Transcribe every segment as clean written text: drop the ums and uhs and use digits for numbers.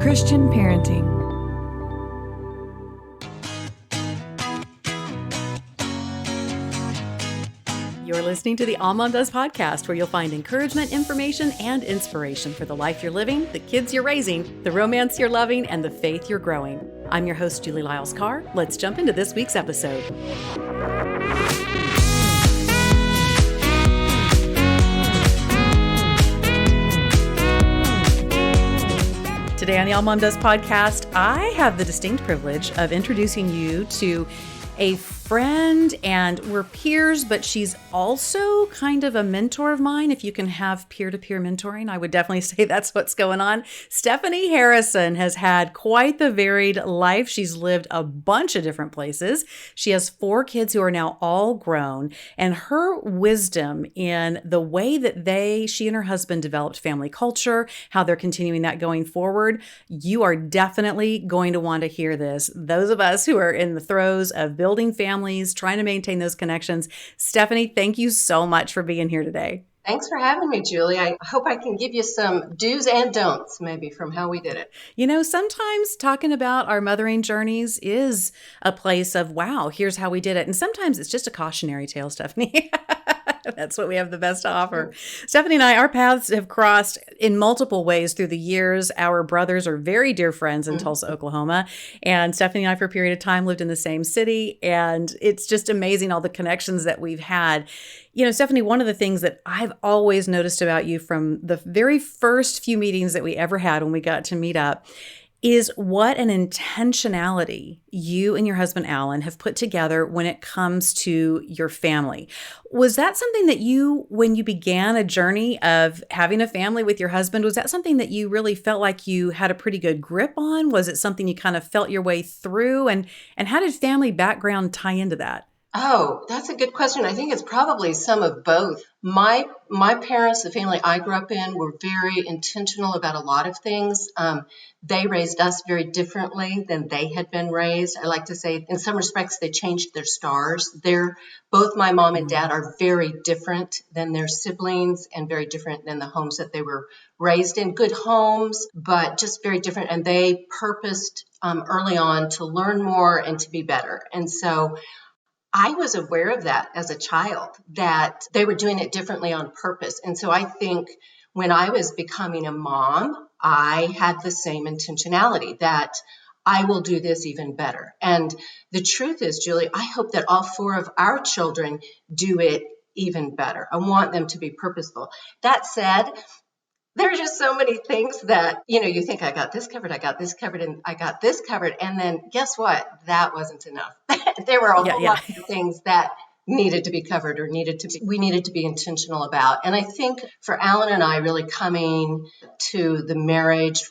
Christian Parenting. You're listening to the All Mom Does podcast, where you'll find encouragement, information, and inspiration for the life you're living, the kids you're raising, the romance you're loving, and the faith you're growing. I'm your host, Julie Lyles Carr. Let's jump into this week's episode. Today on the All Mom Does podcast, I have the distinct privilege of introducing you to a friend, and we're peers, but she's also kind of a mentor of mine. If you can have peer-to-peer mentoring, I would definitely say that's what's going on. Stephanie Harrison has had quite the varied life. She's lived a bunch of different places. She has 4 kids who are now all grown, and her wisdom in the way that she and her husband developed family culture, how they're continuing that going forward, you are definitely going to want to hear this. Those of us who are in the throes of building families, trying to maintain those connections. Stephanie, thank you so much for being here today. Thanks for having me, Julie. I hope I can give you some do's and don'ts, maybe, from how we did it. You know, sometimes talking about our mothering journeys is a place of, wow, here's how we did it. And sometimes it's just a cautionary tale, Stephanie. That's what we have the best to offer. Stephanie and I, our paths have crossed in multiple ways through the years. Our brothers are very dear friends in Tulsa, Oklahoma. And Stephanie and I, for a period of time, lived in the same city. And it's just amazing all the connections that we've had. You know, Stephanie, one of the things that I've always noticed about you from the very first few meetings that we ever had when we got to meet up is what an intentionality you and your husband, Alan, have put together when it comes to your family. Was that something that you, when you began a journey of having a family with your husband, was that something that you really felt like you had a pretty good grip on? Was it something you kind of felt your way through? And how did family background tie into that? Oh, that's a good question. I think it's probably some of both. My parents, the family I grew up in, were very intentional about a lot of things. They raised us very differently than they had been raised. I like to say, in some respects, they changed their stars. Both my mom and dad are very different than their siblings and very different than the homes that they were raised in. Good homes, but just very different. And they purposed early on to learn more and to be better. And so I was aware of that as a child, that they were doing it differently on purpose. And so I think when I was becoming a mom, I had the same intentionality that I will do this even better. And the truth is, Julie, I hope that all 4 of our children do it even better. I want them to be purposeful. That said, there are just so many things that, you think I got this covered, and I got this covered. And then guess what? That wasn't enough. There were a whole lot of things that needed to be covered or we needed to be intentional about. And I think for Alan and I, really coming to the marriage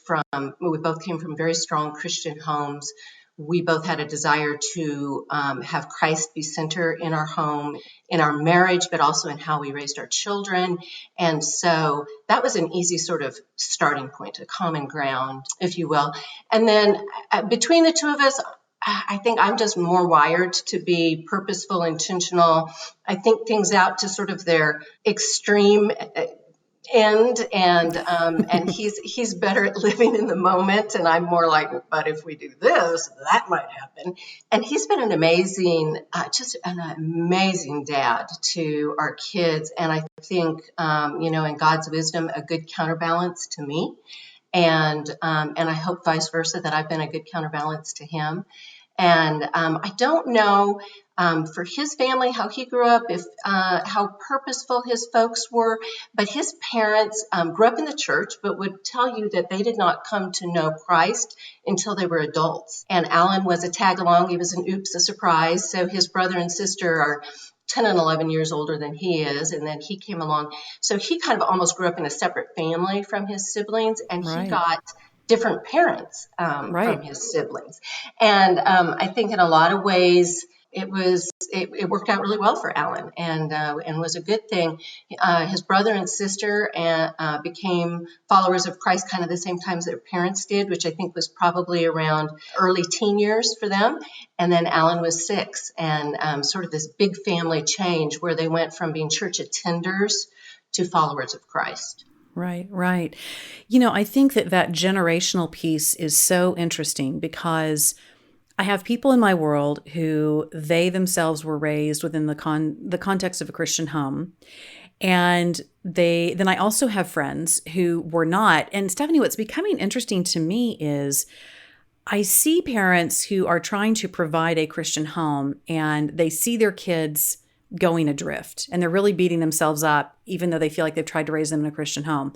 we both came from very strong Christian homes. We both had a desire to have Christ be center in our home, in our marriage, but also in how we raised our children. And so that was an easy sort of starting point, a common ground, if you will. And then between the two of us, I think I'm just more wired to be purposeful, intentional. I think things out to sort of their extreme end, and he's better at living in the moment, and I'm more like, but if we do this, that might happen. And he's been an amazing dad to our kids, and I think in God's wisdom, a good counterbalance to me, and I hope vice versa, that I've been a good counterbalance to him. And I don't know for his family, how he grew up, how purposeful his folks were, but his parents grew up in the church, but would tell you that they did not come to know Christ until they were adults. And Alan was a tag along. He was a surprise. So his brother and sister are 10 and 11 years older than he is, and then he came along. So he kind of almost grew up in a separate family from his siblings, and he got different parents from his siblings. And I think in a lot of ways, it worked out really well for Alan, and was a good thing. His brother and sister became followers of Christ kind of the same time their parents did, which I think was probably around early teen years for them. And then Alan was 6, and sort of this big family change where they went from being church attenders to followers of Christ. Right, right. You know, I think that that generational piece is so interesting because I have people in my world who they themselves were raised within the context of a Christian home. And they then I also have friends who were not. And Stephanie, what's becoming interesting to me is I see parents who are trying to provide a Christian home and they see their kids going adrift and they're really beating themselves up, even though they feel like they've tried to raise them in a Christian home.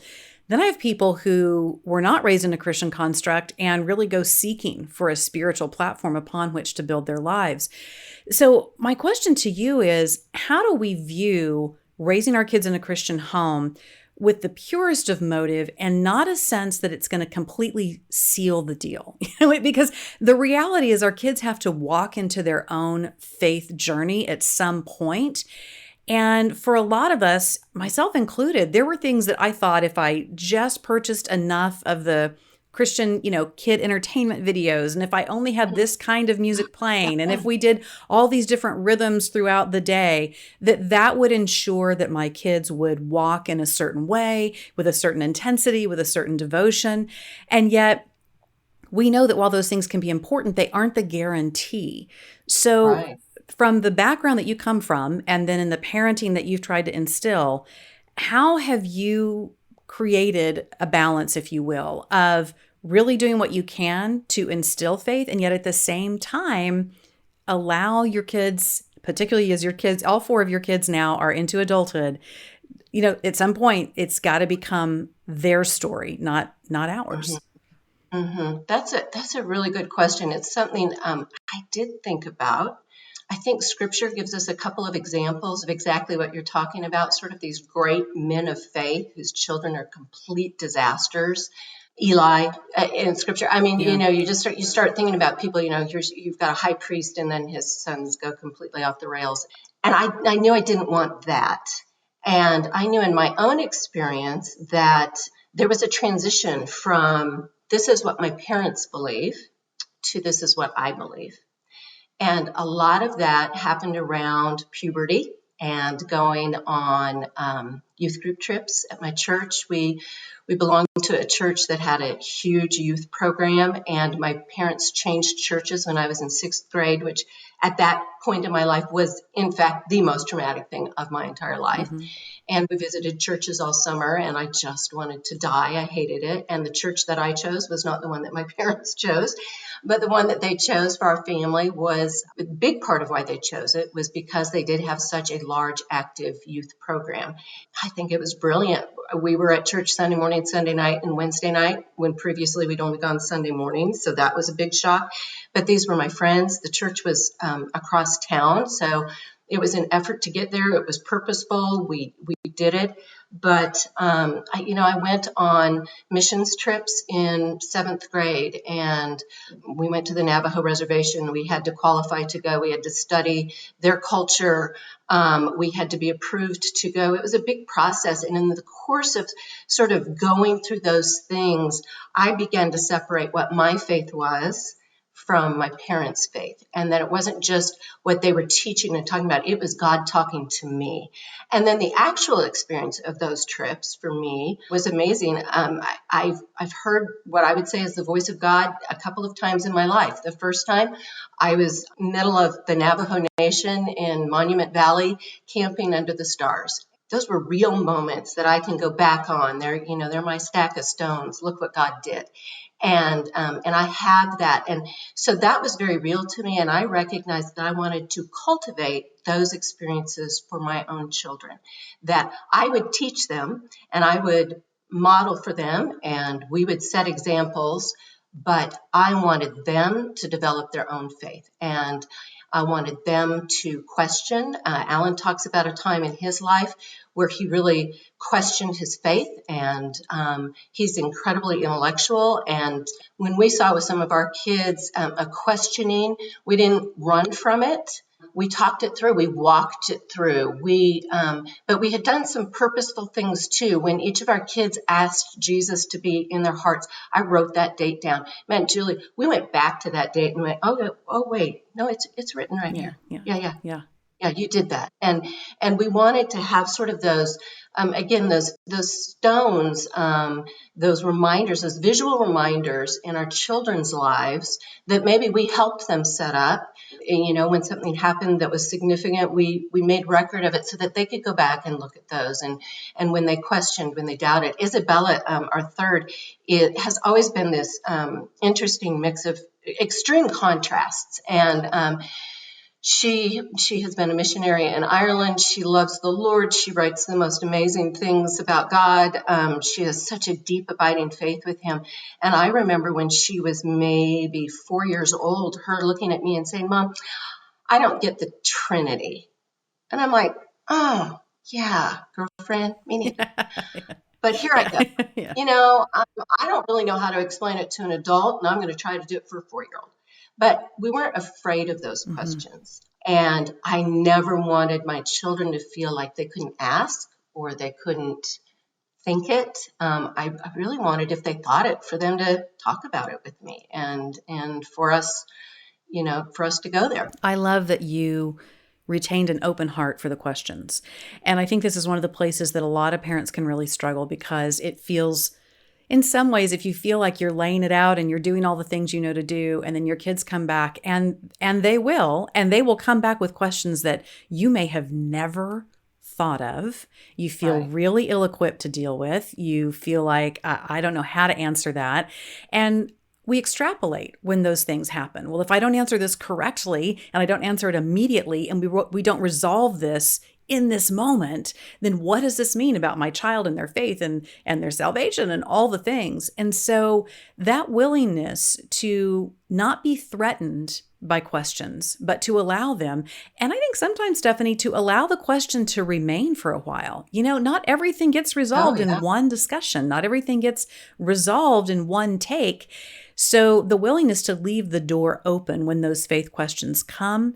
Then I have people who were not raised in a Christian construct and really go seeking for a spiritual platform upon which to build their lives. So, my question to you is how do we view raising our kids in a Christian home with the purest of motive and not a sense that it's going to completely seal the deal? Because the reality is our kids have to walk into their own faith journey at some point. And for a lot of us, myself included, there were things that I thought if I just purchased enough of the Christian, kid entertainment videos, and if I only had this kind of music playing, and if we did all these different rhythms throughout the day, that would ensure that my kids would walk in a certain way, with a certain intensity, with a certain devotion. And yet, we know that while those things can be important, they aren't the guarantee. So, Right. from the background that you come from, and then in the parenting that you've tried to instill, how have you created a balance, if you will, of really doing what you can to instill faith and yet at the same time allow your kids, particularly as your kids, all four of your kids now are into adulthood, at some point it's got to become their story, not hmm ours. That's a really good question. It's something I did think about. I think Scripture gives us a couple of examples of exactly what you're talking about. Sort of these great men of faith whose children are complete disasters. Eli in Scripture. I mean, Yeah. you start thinking about people. You've got a high priest, and then his sons go completely off the rails. And I knew I didn't want that. And I knew in my own experience that there was a transition from this is what my parents believe to this is what I believe. And a lot of that happened around puberty and going on youth group trips at my church. We belonged to a church that had a huge youth program, and my parents changed churches when I was in sixth grade, which at that point in my life was, in fact, the most traumatic thing of my entire life. Hmm. And we visited churches all summer, and I just wanted to die. I hated it. And the church that I chose was not the one that my parents chose, but the one that they chose for our family was a big part of why they chose it was because they did have such a large active youth program. I think it was brilliant. We were at church Sunday morning, Sunday night, and Wednesday night when previously we'd only gone Sunday morning. So that was a big shock. But these were my friends. The church was across town. So it was an effort to get there. It was purposeful. We did it. But I went on missions trips in seventh grade, and we went to the Navajo reservation. We had to qualify to go. We had to study their culture. We had to be approved to go. It was a big process. And in the course of sort of going through those things, I began to separate what my faith was from my parents' faith, and that it wasn't just what they were teaching and talking about, it was God talking to me. And then the actual experience of those trips for me was amazing. I've heard what I would say is the voice of God a couple of times in my life. The first time I was middle of the Navajo Nation in Monument Valley, camping under the stars. Those were real moments that I can go back on. They're my stack of stones. Look what God did. And I have that. And so that was very real to me. And I recognized that I wanted to cultivate those experiences for my own children, that I would teach them and I would model for them and we would set examples, but I wanted them to develop their own faith. And I wanted them to question. Alan talks about a time in his life where he really questioned his faith, and he's incredibly intellectual. And when we saw with some of our kids a questioning, we didn't run from it. We talked it through. We walked it through. But we had done some purposeful things too. When each of our kids asked Jesus to be in their hearts, I wrote that date down. Man, Julie, we went back to that date and went, oh wait, no, it's written right Yeah, here. yeah, Yeah, yeah. yeah. Yeah, you did that. And we wanted to have sort of those, again, those stones, those reminders, those visual reminders in our children's lives that maybe we helped them set up. And, when something happened that was significant, we made record of it so that they could go back and look at those. And when they questioned, when they doubted, Isabella, our third, it has always been this interesting mix of extreme contrasts. And she has been a missionary in Ireland. She loves the Lord. She writes the most amazing things about God. She has such a deep, abiding faith with him. And I remember when she was maybe 4 years old, her looking at me and saying, "Mom, I don't get the Trinity." And I'm like, "Oh, yeah, girlfriend, me neither." But here I go. Yeah. I don't really know how to explain it to an adult, and I'm going to try to do it for a 4-year-old. But we weren't afraid of those Mhm. questions. And I never wanted my children to feel like they couldn't ask or they couldn't think it. I really wanted, if they thought it, for them to talk about it with me and for us to go there. I love that you retained an open heart for the questions. And I think this is one of the places that a lot of parents can really struggle because it feels, in some ways, if you feel like you're laying it out and you're doing all the things you know to do, and then your kids come back and they will come back with questions that you may have never thought of. You feel Right. really ill-equipped to deal with. You feel like I don't know how to answer that. And we extrapolate when those things happen. Well, if I don't answer this correctly and I don't answer it immediately and we don't resolve this in this moment, then what does this mean about my child and their faith and their salvation and all the things? And so that willingness to not be threatened by questions, but to allow them. And I think sometimes, Stephanie, to allow the question to remain for a while. Not everything gets Oh, resolved in yeah. one discussion, not everything gets resolved in one take. So the willingness to leave the door open when those faith questions come,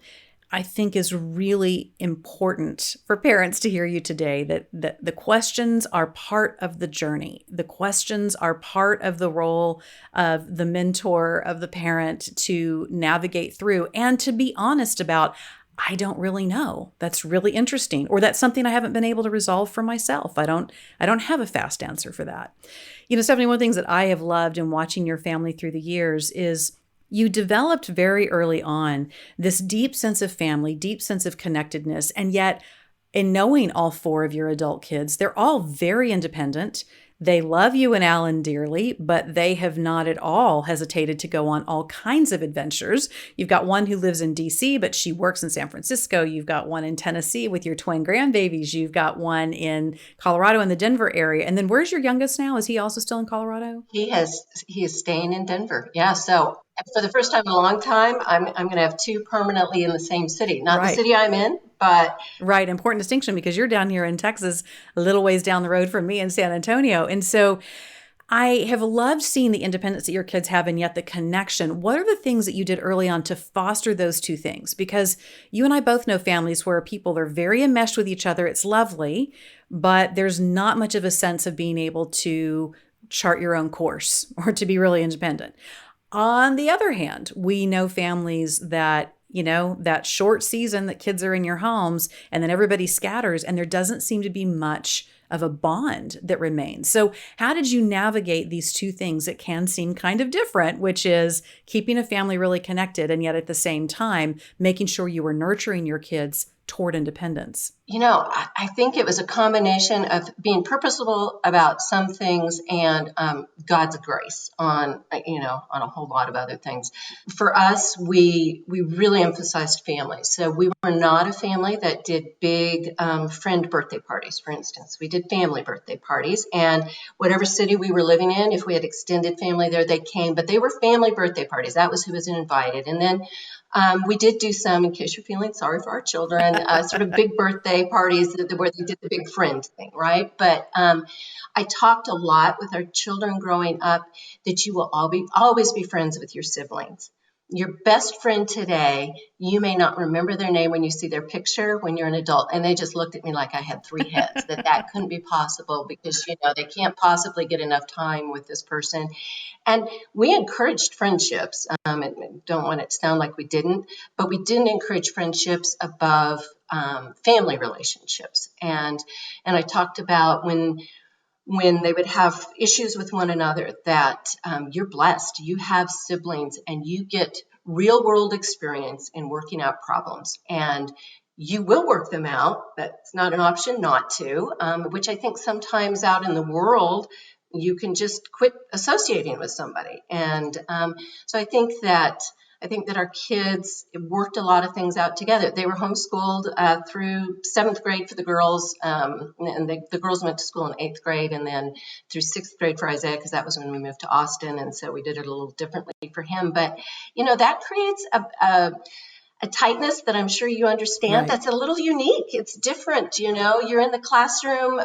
I think is really important for parents to hear you today, that the questions are part of the journey. The questions are part of the role of the mentor, of the parent to navigate through and to be honest about, I don't really know. That's really interesting. Or that's something I haven't been able to resolve for myself. I don't have a fast answer for that. Stephanie, one of the things that I have loved in watching your family through the years is you developed very early on this deep sense of family, deep sense of connectedness. And yet, in knowing all four of your adult kids, they're all very independent. They love you and Alan dearly, but they have not at all hesitated to go on all kinds of adventures. You've got one who lives in DC, but she works in San Francisco. You've got one in Tennessee with your twin grandbabies. You've got one in Colorado in the Denver area. And then where's your youngest now? Is he also still in Colorado? He is staying in Denver. Yeah. So for the first time in a long time, I'm going to have two permanently in the same city. Not the Right. city I'm in, but Right. Important distinction because you're down here in Texas, a little ways down the road from me in San Antonio. And so I have loved seeing the independence that your kids have and yet the connection. What are the things that you did early on to foster those two things? Because you and I both know families where people are very enmeshed with each other. It's lovely, but there's not much of a sense of being able to chart your own course or to be really independent. On the other hand, we know families that, that short season that kids are in your homes and then everybody scatters and there doesn't seem to be much of a bond that remains. So, how did you navigate these two things that can seem kind of different, which is keeping a family really connected and yet at the same time making sure you were nurturing your kids toward independence? I think it was a combination of being purposeful about some things and God's grace on a whole lot of other things. For us, we really emphasized family. So we were not a family that did big friend birthday parties, for instance. We did family birthday parties, and whatever city we were living in, if we had extended family there, they came. But they were family birthday parties. That was who was invited, and then we did do some, in case you're feeling sorry for our children, sort of big birthday parties where they did the big friend thing, right? But I talked a lot with our children growing up that you will always be friends with your siblings. Your best friend today, you may not remember their name when you see their picture when you're an adult. And they just looked at me like I had three heads, that couldn't be possible because, they can't possibly get enough time with this person. And we encouraged friendships. And don't want it to sound like we didn't, but we didn't encourage friendships above family relationships. And I talked about when they would have issues with one another, that you're blessed. You have siblings and you get real world experience in working out problems. And you will work them out. That's not an option not to, which I think sometimes out in the world, you can just quit associating with somebody. And so I think that our kids worked a lot of things out together. They were homeschooled through 7th grade for the girls, and the girls went to school in 8th grade, and then through 6th grade for Isaiah, because that was when we moved to Austin, and so we did it a little differently for him. But, that creates a tightness that I'm sure you understand. Right. That's a little unique. It's different. You're in the classroom,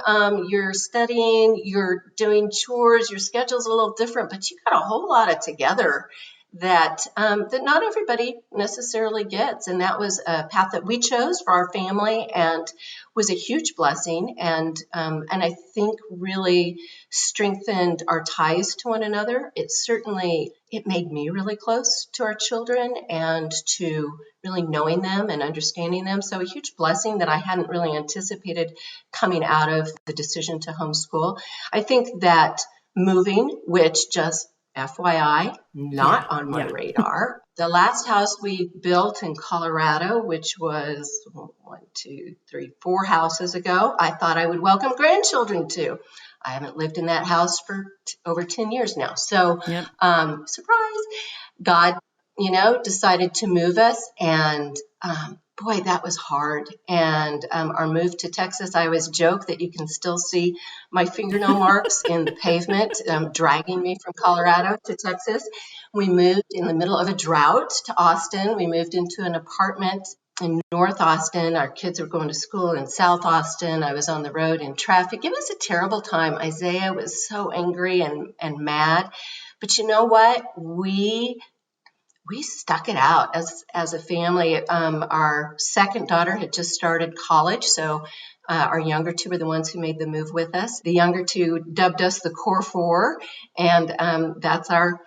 you're studying, you're doing chores, your schedule's a little different, but you got a whole lot of together that not everybody necessarily gets. And that was a path that we chose for our family and was a huge blessing. And I think really strengthened our ties to one another. It made me really close to our children and to really knowing them and understanding them. So a huge blessing that I hadn't really anticipated coming out of the decision to homeschool. I think that moving, which just FYI, not on my radar. The last house we built in Colorado, which was 4 houses ago, I thought I would welcome grandchildren to. I haven't lived in that house for over 10 years now. So, surprise, God, decided to move us. And boy, that was hard. And our move to Texas, I always joke that you can still see my fingernail marks in the pavement, dragging me from Colorado to Texas. We moved in the middle of a drought to Austin. We moved into an apartment in North Austin. Our kids were going to school in South Austin. I was on the road in traffic. It was a terrible time. Isaiah was so angry and mad. But you know what? We stuck it out as a family. Our second daughter had just started college, so our younger two were the ones who made the move with us. The younger two dubbed us the Core Four, and that's our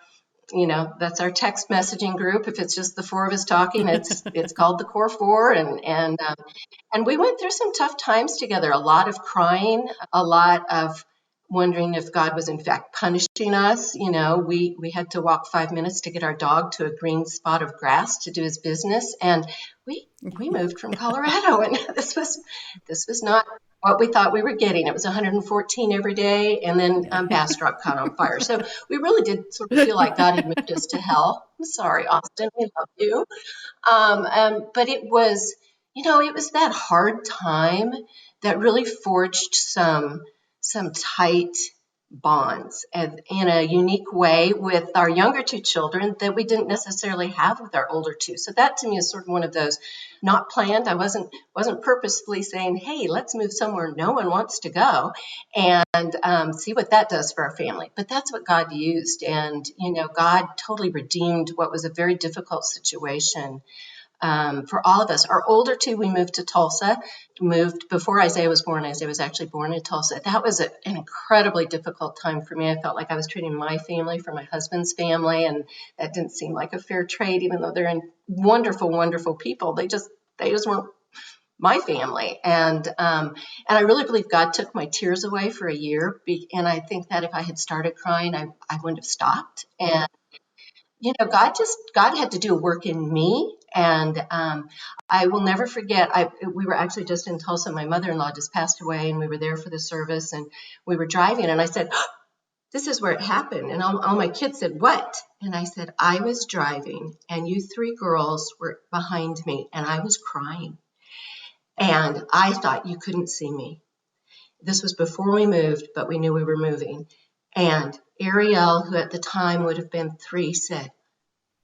text messaging group. If it's just the 4 of us talking, it's called the Core Four, and we went through some tough times together. A lot of crying, a lot of wondering if God was in fact punishing us. We had to walk 5 minutes to get our dog to a green spot of grass to do his business. And we moved from Colorado, and this was not what we thought we were getting. It was 114 every day, and then Bastrop caught on fire. So we really did sort of feel like God had moved us to hell. I'm sorry, Austin, we love you. But it was that hard time that really forged some tight bonds and in a unique way with our younger 2 children that we didn't necessarily have with our older 2. So that to me is sort of one of those not planned. I wasn't purposefully saying, hey, let's move somewhere no one wants to go and see what that does for our family. But that's what God used. And, God totally redeemed what was a very difficult situation for all of us. Our older 2, we moved to Tulsa, moved before Isaiah was born. Isaiah was actually born in Tulsa. That was an incredibly difficult time for me. I felt like I was trading my family for my husband's family, and that didn't seem like a fair trade, even though they're wonderful, wonderful people. They just weren't my family. And I really believe God took my tears away for a year. And I think that if I had started crying, I wouldn't have stopped. And God had to do a work in me. And I will never forget, we were actually just in Tulsa. My mother-in-law just passed away, and we were there for the service, and we were driving, and I said, this is where it happened. And all my kids said, what? And I said, I was driving, and you 3 girls were behind me, and I was crying. And I thought you couldn't see me. This was before we moved, but we knew we were moving. And Ariel, who at the time would have been 3, said,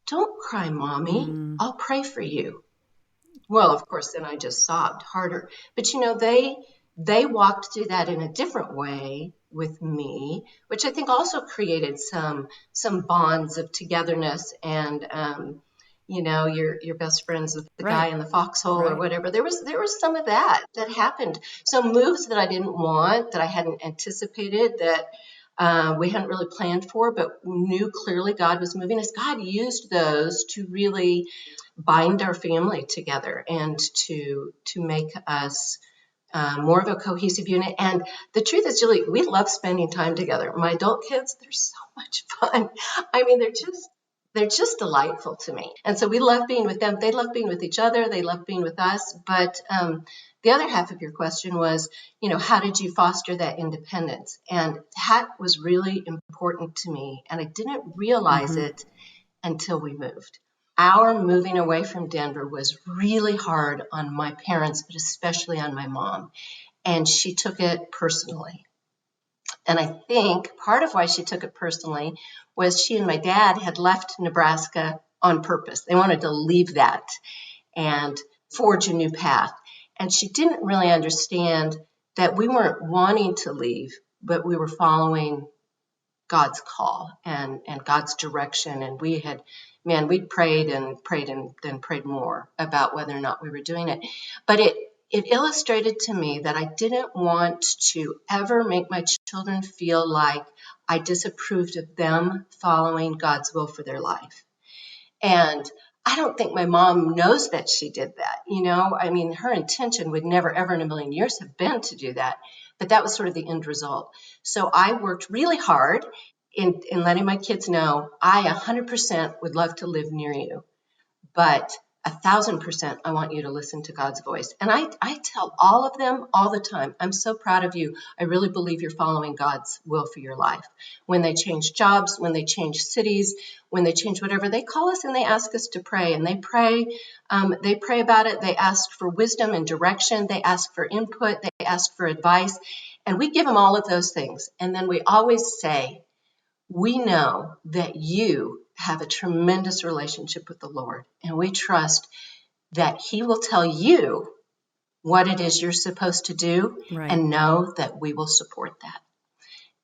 don't cry, Mommy. I'll pray for you. Well, of course, then I just sobbed harder. But, they walked through that in a different way with me, which I think also created some bonds of togetherness and, your best friends with the guy in the foxhole or whatever. There was some of that happened. Some moves that I didn't want, that I hadn't anticipated, that we hadn't really planned for, but knew clearly God was moving us. God used those to really bind our family together and to make us more of a cohesive unit. And the truth is, Julie, we love spending time together. My adult kids, they're so much fun. I mean, they're just delightful to me. And so we love being with them. They love being with each other. They love being with us. But the other half of your question was, how did you foster that independence? And that was really important to me. And I didn't realize it until we moved. Our moving away from Denver was really hard on my parents, but especially on my mom. And she took it personally. And I think part of why she took it personally was she and my dad had left Nebraska on purpose. They wanted to leave that and forge a new path. And she didn't really understand that we weren't wanting to leave, but we were following God's call and God's direction. And we'd prayed and prayed and then prayed more about whether or not we were doing it. But it illustrated to me that I didn't want to ever make my children feel like I disapproved of them following God's will for their life. And I don't think my mom knows that she did that. I mean, her intention would never, ever in a million years have been to do that. But that was sort of the end result. So I worked really hard in letting my kids know I 100% would love to live near you, but 1,000% I want you to listen to God's voice. And I tell all of them all the time, I'm so proud of you. I really believe you're following God's will for your life. When they change jobs, when they change cities, when they change whatever, they call us and they ask us to pray. And they pray about it. They ask for wisdom and direction. They ask for input. They ask for advice. And we give them all of those things. And then we always say, we know that you have a tremendous relationship with the Lord, and we trust that He will tell you what it is you're supposed to do, and know that we will support that.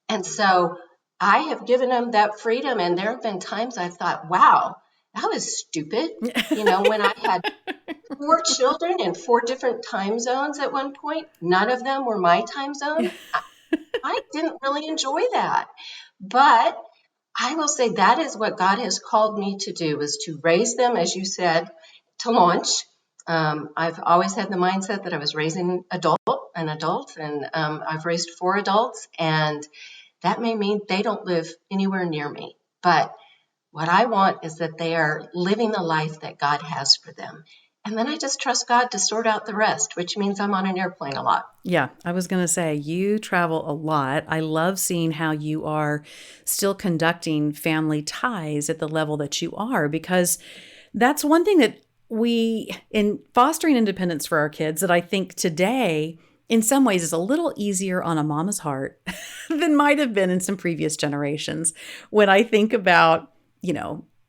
And so I have given them that freedom, and there have been times I've thought, wow, that was stupid. When I had 4 children in 4 different time zones at one point, none of them were my time zone. I didn't really enjoy that. But I will say that is what God has called me to do, is to raise them, as you said, to launch. I've always had the mindset that I was raising an adult, and I've raised 4 adults, and that may mean they don't live anywhere near me. But what I want is that they are living the life that God has for them. And then I just trust God to sort out the rest, which means I'm on an airplane a lot. Yeah, I was going to say, you travel a lot. I love seeing how you are still conducting family ties at the level that you are, because that's one thing that in fostering independence for our kids, that I think today, in some ways, is a little easier on a mama's heart than might have been in some previous generations. When I think about,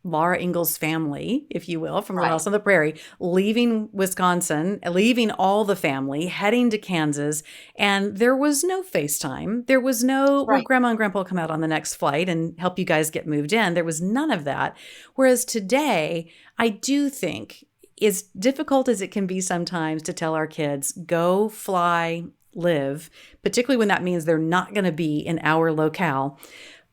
Laura Ingalls' family, if you will, from Little House on the Prairie, leaving Wisconsin, leaving all the family, heading to Kansas, and there was no FaceTime. There was no, well, Grandma and Grandpa will come out on the next flight and help you guys get moved in. There was none of that. Whereas today, I do think, as difficult as it can be sometimes to tell our kids, go, fly, live, particularly when that means they're not going to be in our locale.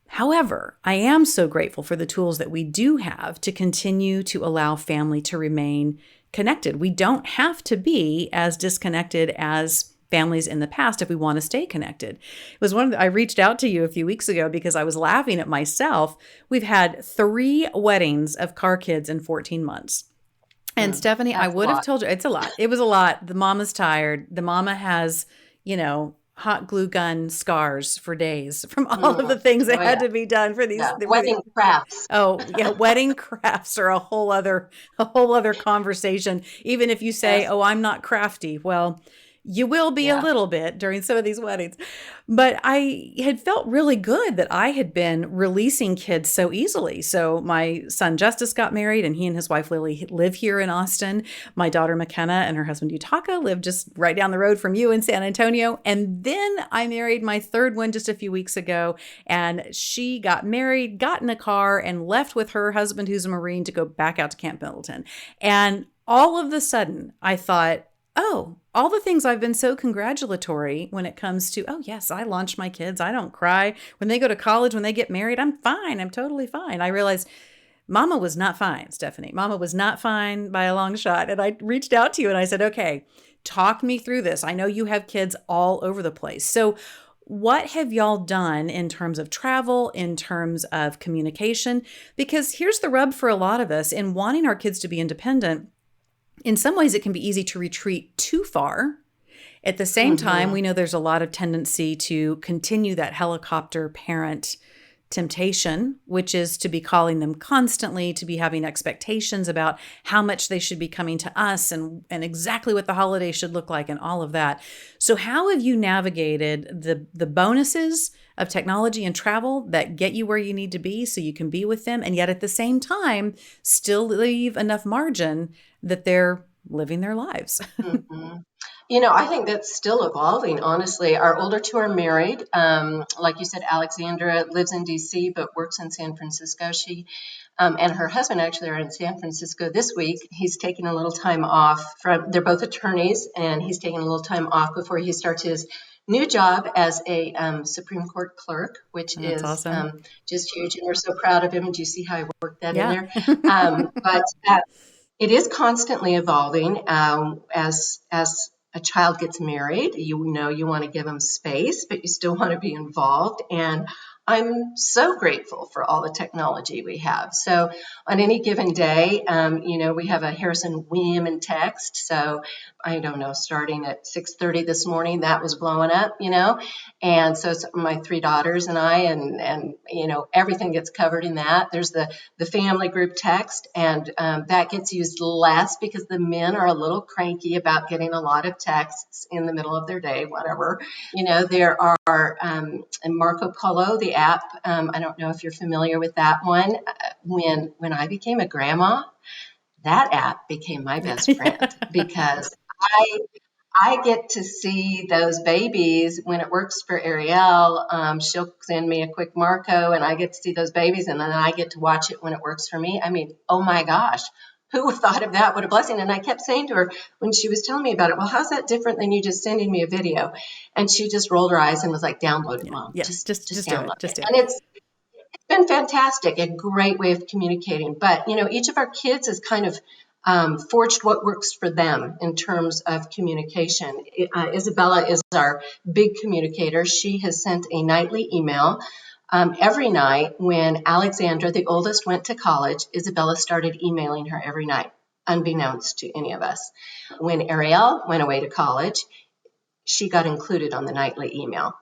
However, I am so grateful for the tools that we do have to continue to allow family to remain connected. We don't have to be as disconnected as families in the past if we want to stay connected. It was I reached out to you a few weeks ago because I was laughing at myself. We've had 3 weddings of car kids in 14 months. And Stephanie, I would have told you, it's a lot. It was a lot. The mama's tired. The mama has, hot glue gun scars for days from all of the things that had to be done for these wedding crafts. Oh yeah, wedding crafts are a whole other conversation. Even if you say, "Oh, I'm not crafty," well, you will be a little bit during some of these weddings. But I had felt really good that I had been releasing kids so easily. So my son Justice got married, and he and his wife Lily live here in Austin. My daughter McKenna and her husband Utaka live just right down the road from you in San Antonio. And then I married my 3rd one just a few weeks ago, and she got married, got in a car, and left with her husband, who's a Marine, to go back out to Camp Pendleton. And all of a sudden, I thought, oh, all the things I've been so congratulatory when it comes to, oh, yes, I launched my kids. I don't cry. When they go to college, when they get married, I'm fine. I'm totally fine. I realized Mama was not fine, Stephanie. Mama was not fine by a long shot. And I reached out to you and I said, okay, talk me through this. I know you have kids all over the place. So, what have y'all done in terms of travel, in terms of communication? Because here's the rub for a lot of us in wanting our kids to be independent. In some ways, it can be easy to retreat too far. At the same time, Mm-hmm. we know there's a lot of tendency to continue that helicopter parent temptation, which is to be calling them constantly, to be having expectations about how much they should be coming to us and exactly what the holiday should look like and all of that. So how have you navigated the bonuses of technology and travel that get you where you need to be so you can be with them and yet at the same time still leave enough margin that they're living their lives? Mm-hmm. I think that's still evolving, honestly. Our older two are married. Like you said, Alexandra lives in DC but works in San Francisco. She and her husband actually are in San Francisco this week. He's taking a little time off they're both attorneys, and he's taking a little time off before he starts his new job as a Supreme Court clerk, which That's is awesome. just huge. And we're so proud of him. Do you see how I worked that in Yeah. there? But it is constantly evolving as a child gets married. You want to give them space, but you still want to be involved. And I'm so grateful for all the technology we have. So on any given day, we have a Harrison William and text. So I don't know, starting at 6:30 this morning, that was blowing up, And so it's my three daughters and I, and everything gets covered in that. There's the family group text, and that gets used less because the men are a little cranky about getting a lot of texts in the middle of their day, whatever. There are Marco Polo, the app. I don't know if you're familiar with that one. When I became a grandma, that app became my best friend because I get to see those babies when it works for Ariel. She'll send me a quick Marco, and I get to see those babies, and then I get to watch it when it works for me. I mean, oh my gosh, who would have thought of that? What a blessing. And I kept saying to her when she was telling me about it, well, how's that different than you just sending me a video? And she just rolled her eyes and was like, download it, Yeah. Mom. Yeah. Just Just do download it. it. Just do And it. it's been fantastic, a great way of communicating. But, each of our kids has kind of forged what works for them in terms of communication. Isabella is our big communicator. She has sent a nightly email. Every night when Alexandra, the oldest, went to college, Isabella started emailing her every night, unbeknownst to any of us. When Ariel went away to college, she got included on the nightly email.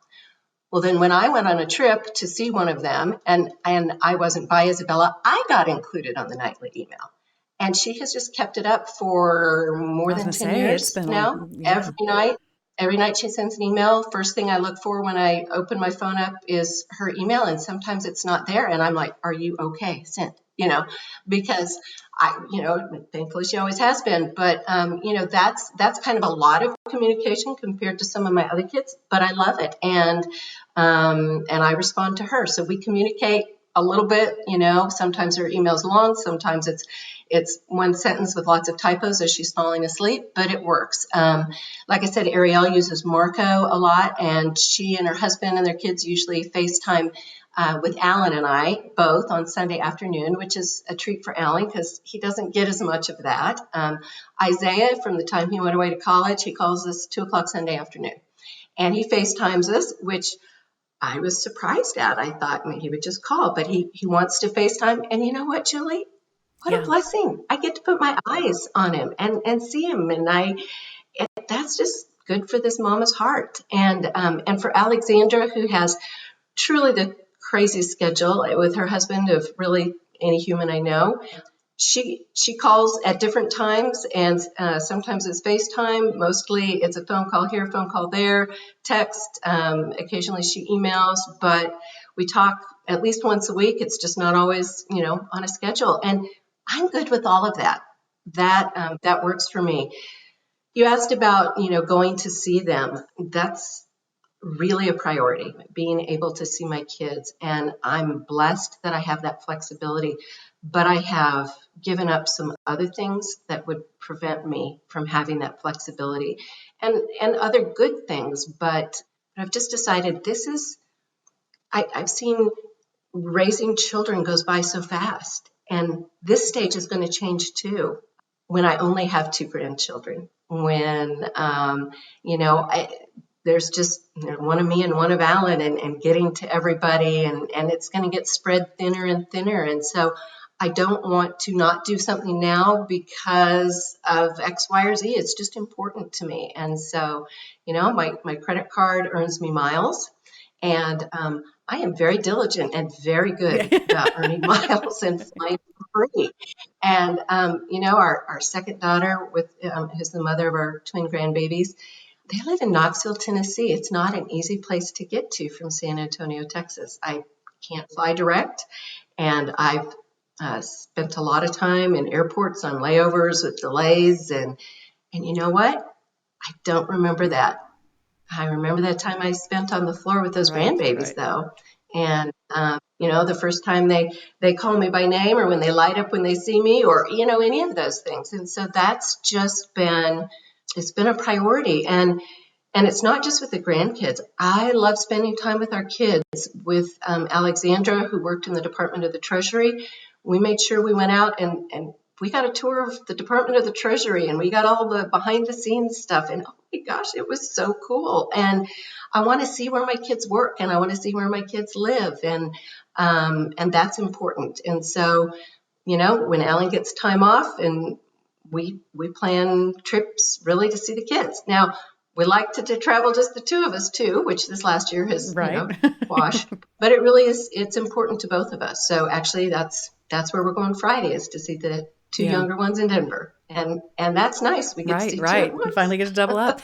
Well, then when I went on a trip to see one of them and I wasn't by Isabella, I got included on the nightly email. And she has just kept it up for I more was than gonna 10 say it's years been a now. yeah. Every night she sends an email. First thing I look for when I open my phone up is her email. And sometimes it's not there. And I'm like, are you okay? Sent, because thankfully she always has been. But, that's kind of a lot of communication compared to some of my other kids, but I love it. And I respond to her. So we communicate a little bit, sometimes her email's long, sometimes it's one sentence with lots of typos as she's falling asleep, but it works. Like I said, Ariel uses Marco a lot, and she and her husband and their kids usually FaceTime with Alan and I both on Sunday afternoon, which is a treat for Alan because he doesn't get as much of that. Isaiah, from the time he went away to college, he calls us 2:00 Sunday afternoon. And he FaceTimes us, which I was surprised at. I thought he would just call, but he wants to FaceTime. And you know what, Julie? What a Yeah. blessing. I get to put my eyes on him and see him. And that's just good for this mama's heart. And for Alexandra, who has truly the crazy schedule with her husband of really any human I know, she calls at different times, and sometimes it's FaceTime. Mostly it's a phone call here, phone call there, text. Occasionally she emails, but we talk at least once a week. It's just not always, on a schedule. And I'm good with all of that. That works for me. You asked about, going to see them. That's really a priority, being able to see my kids. And I'm blessed that I have that flexibility, but I have given up some other things that would prevent me from having that flexibility and other good things. But I've just decided I've seen raising children goes by so fast. And this stage is going to change too when I only have 2 grandchildren. When, there's just one of me and one of Alan, and getting to everybody, and it's going to get spread thinner and thinner. And so I don't want to not do something now because of X, Y, or Z. It's just important to me. And so, my credit card earns me miles. And I am very diligent and very good about earning miles and flying for free. And, our second daughter, who's the mother of our twin grandbabies, they live in Knoxville, Tennessee. It's not an easy place to get to from San Antonio, Texas. I can't fly direct, and I've spent a lot of time in airports on layovers with delays. And you know what? I don't remember that. I remember that time I spent on the floor with those grandbabies, though. And, the first time they call me by name, or when they light up when they see me, or, any of those things. And so that's just it's been a priority. And it's not just with the grandkids. I love spending time with our kids. With Alexandra, who worked in the Department of the Treasury, we made sure we went out and we got a tour of the Department of the Treasury, and we got all the behind the scenes stuff. And oh my gosh, it was so cool. And I want to see where my kids work, and I want to see where my kids live. And that's important. And so, when Ellen gets time off, and we plan trips really to see the kids. Now, we like to travel just the two of us too, which this last year has washed. But it really is, it's important to both of us. So actually that's where we're going Friday, is to see the two younger ones in Denver. And that's nice. We get to see two at once. You finally get to double up.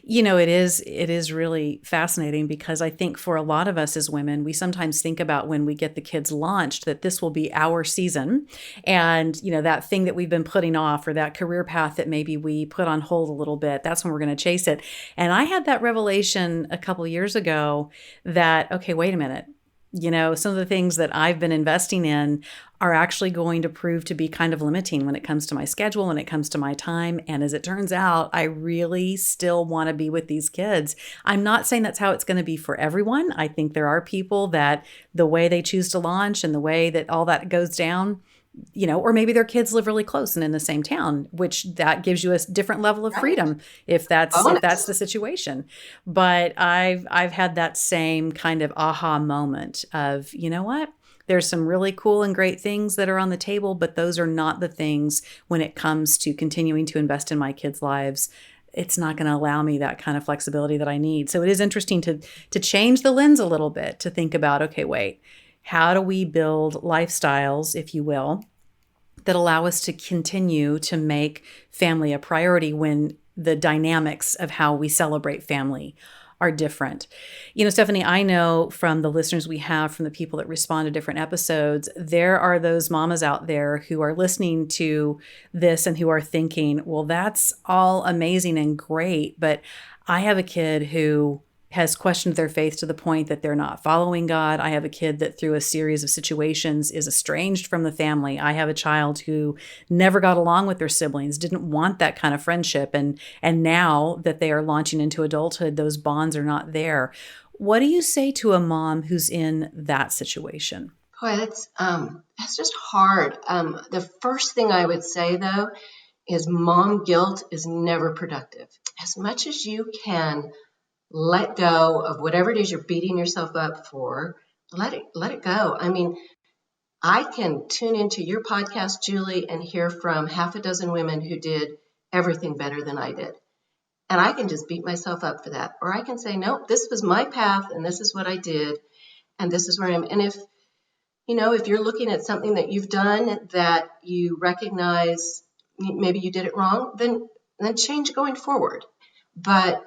It is really fascinating, because I think for a lot of us as women, we sometimes think about when we get the kids launched that this will be our season. And, that thing that we've been putting off, or that career path that maybe we put on hold a little bit, that's when we're going to chase it. And I had that revelation a couple of years ago that, okay, wait a minute. Some of the things that I've been investing in are actually going to prove to be kind of limiting when it comes to my schedule, when it comes to my time. And as it turns out, I really still want to be with these kids. I'm not saying that's how it's going to be for everyone. I think there are people that the way they choose to launch and the way that all that goes down, or maybe their kids live really close and in the same town, which that gives you a different level of freedom if that's the situation. But I've had that same kind of aha moment of, you know what? There's some really cool and great things that are on the table, but those are not the things when it comes to continuing to invest in my kids' lives. It's not going to allow me that kind of flexibility that I need. So it is interesting to change the lens a little bit, to think about, okay, wait, how do we build lifestyles, if you will, that allow us to continue to make family a priority when the dynamics of how we celebrate family are different. Stephanie, I know from the listeners we have, from the people that respond to different episodes, there are those mamas out there who are listening to this and who are thinking, well, that's all amazing and great, but I have a kid who has questioned their faith to the point that they're not following God. I have a kid that through a series of situations is estranged from the family. I have a child who never got along with their siblings, didn't want that kind of friendship. And now that they are launching into adulthood, those bonds are not there. What do you say to a mom who's in that situation? Boy, that's just hard. The first thing I would say, though, is mom guilt is never productive. As much as you can let go of whatever it is you're beating yourself up for. Let it go. I mean, I can tune into your podcast, Julie, and hear from half a dozen women who did everything better than I did. And I can just beat myself up for that. Or I can say, nope, this was my path, and this is what I did, and this is where I am. And if you're looking at something that you've done that you recognize maybe you did it wrong, then change going forward. But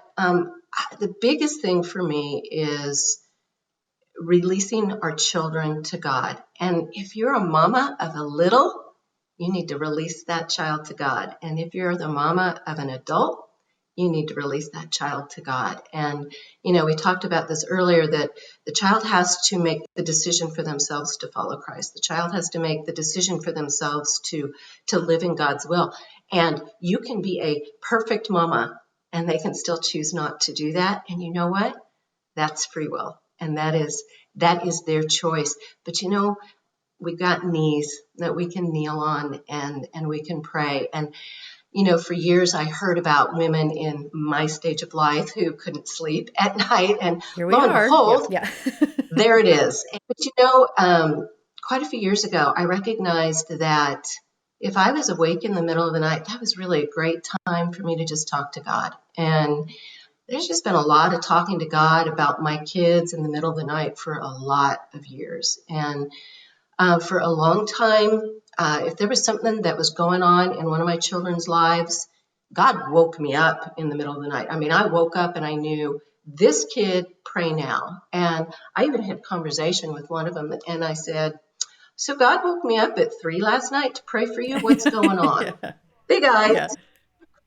the biggest thing for me is releasing our children to God. And if you're a mama of a little, you need to release that child to God. And if you're the mama of an adult, you need to release that child to God. And, we talked about this earlier, that the child has to make the decision for themselves to follow Christ. The child has to make the decision for themselves to live in God's will. And you can be a perfect mama, and they can still choose not to do that. And you know what? That's free will. And that is their choice. But we've got knees that we can kneel on and we can pray. And for years I heard about women in my stage of life who couldn't sleep at night, and Here we lo and are. behold, Yeah. there it is. But quite a few years ago, I recognized that if I was awake in the middle of the night, that was really a great time for me to just talk to God. And there's just been a lot of talking to God about my kids in the middle of the night for a lot of years. And for a long time, if there was something that was going on in one of my children's lives, God woke me up in the middle of the night. I mean, I woke up and I knew, this kid, pray now. And I even had a conversation with one of them, and I said, so God woke me up at 3 last night to pray for you. What's going on? Yeah. Big eyes, Yeah.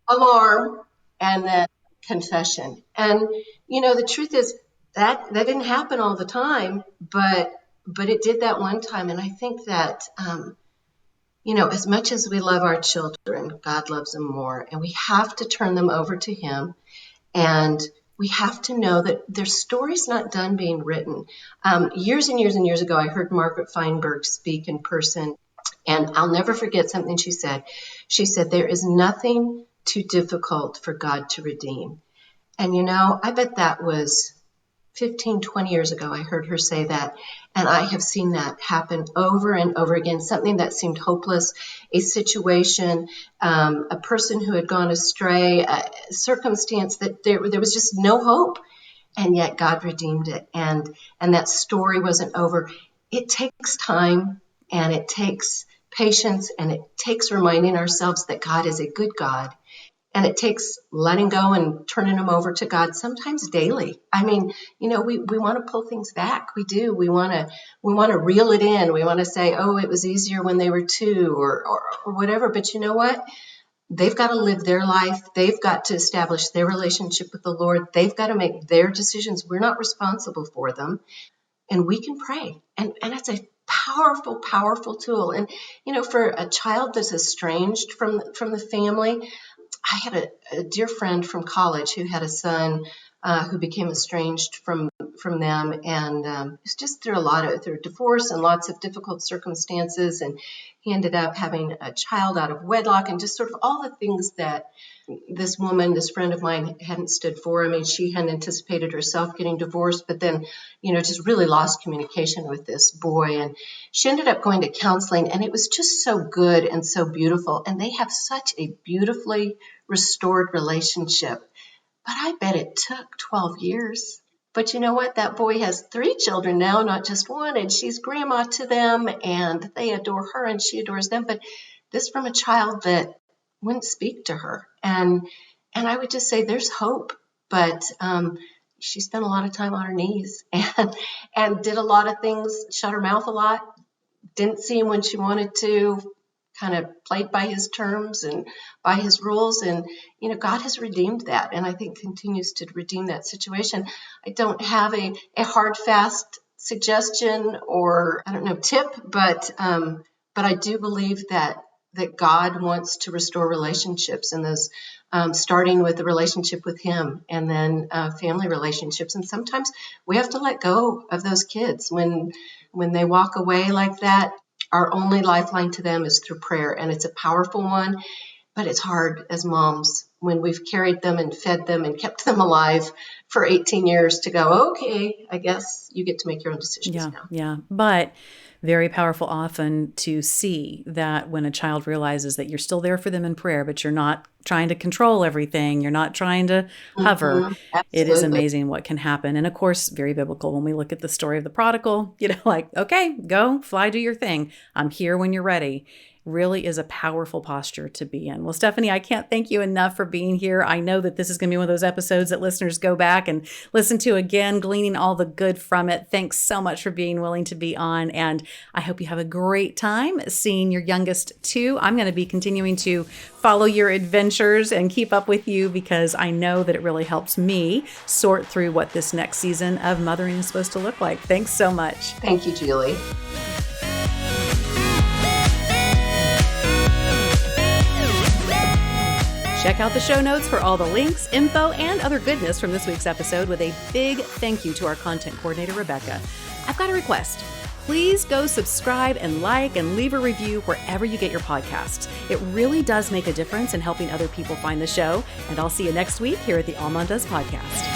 alarm, and then confession. And, the truth is that didn't happen all the time, but it did that one time. And I think that, as much as we love our children, God loves them more. And we have to turn them over to Him. And we have to know that their story's not done being written. Years and years and years ago, I heard Margaret Feinberg speak in person. And I'll never forget something she said. She said, there is nothing too difficult for God to redeem. And, I bet that was 15, 20 years ago, I heard her say that. And I have seen that happen over and over again. Something that seemed hopeless, a situation, a person who had gone astray, a circumstance that there was just no hope. And yet God redeemed it. And that story wasn't over. It takes time, and it takes patience, and it takes reminding ourselves that God is a good God. And it takes letting go and turning them over to God, sometimes daily. I mean, we want to pull things back. We do. We want to reel it in. We want to say, oh, it was easier when they were 2 or whatever. But you know what? They've got to live their life. They've got to establish their relationship with the Lord. They've got to make their decisions. We're not responsible for them. And we can pray. And that's a powerful, powerful tool. And, for a child that's estranged from the family, I had a dear friend from college who had a son who became estranged from them, and it was just through divorce and lots of difficult circumstances, and he ended up having a child out of wedlock, and just sort of all the things that this friend of mine, hadn't stood for. I mean, she hadn't anticipated herself getting divorced, but then, just really lost communication with this boy. And she ended up going to counseling, and it was just so good and so beautiful. And they have such a beautifully restored relationship. But I bet it took 12 years. But you know what? That boy has 3 children now, not just one, and she's grandma to them, and they adore her, and she adores them. But this from a child that wouldn't speak to her. And I would just say there's hope. But she spent a lot of time on her knees and did a lot of things, shut her mouth a lot, didn't see him when she wanted to, kind of played by his terms and by his rules. And, God has redeemed that, and I think continues to redeem that situation. I don't have a hard, fast suggestion or, tip, but I do believe that God wants to restore relationships, and those starting with the relationship with Him, and then family relationships. And sometimes we have to let go of those kids when they walk away like that. Our only lifeline to them is through prayer, and it's a powerful one, but it's hard as moms when we've carried them and fed them and kept them alive for 18 years to go, okay, I guess you get to make your own decisions now. Yeah. But very powerful often to see that when a child realizes that you're still there for them in prayer, but you're not trying to control everything, you're not trying to hover. Mm-hmm. It is amazing what can happen. And of course, very biblical when we look at the story of the prodigal, like, okay, go, fly, do your thing. I'm here when you're ready. Really is a powerful posture to be in. Well, Stephanie, I can't thank you enough for being here. I know that this is going to be one of those episodes that listeners go back and listen to again, gleaning all the good from it. Thanks so much for being willing to be on. And I hope you have a great time seeing your youngest 2. I'm going to be continuing to follow your adventures and keep up with you, because I know that it really helps me sort through what this next season of mothering is supposed to look like. Thanks so much. Thank you, Julie. Check out the show notes for all the links, info, and other goodness from this week's episode, with a big thank you to our content coordinator, Rebecca. I've got a request. please go subscribe and like and leave a review wherever you get your podcasts. It really does make a difference in helping other people find the show. And I'll see you next week here at the Alma Does Podcast.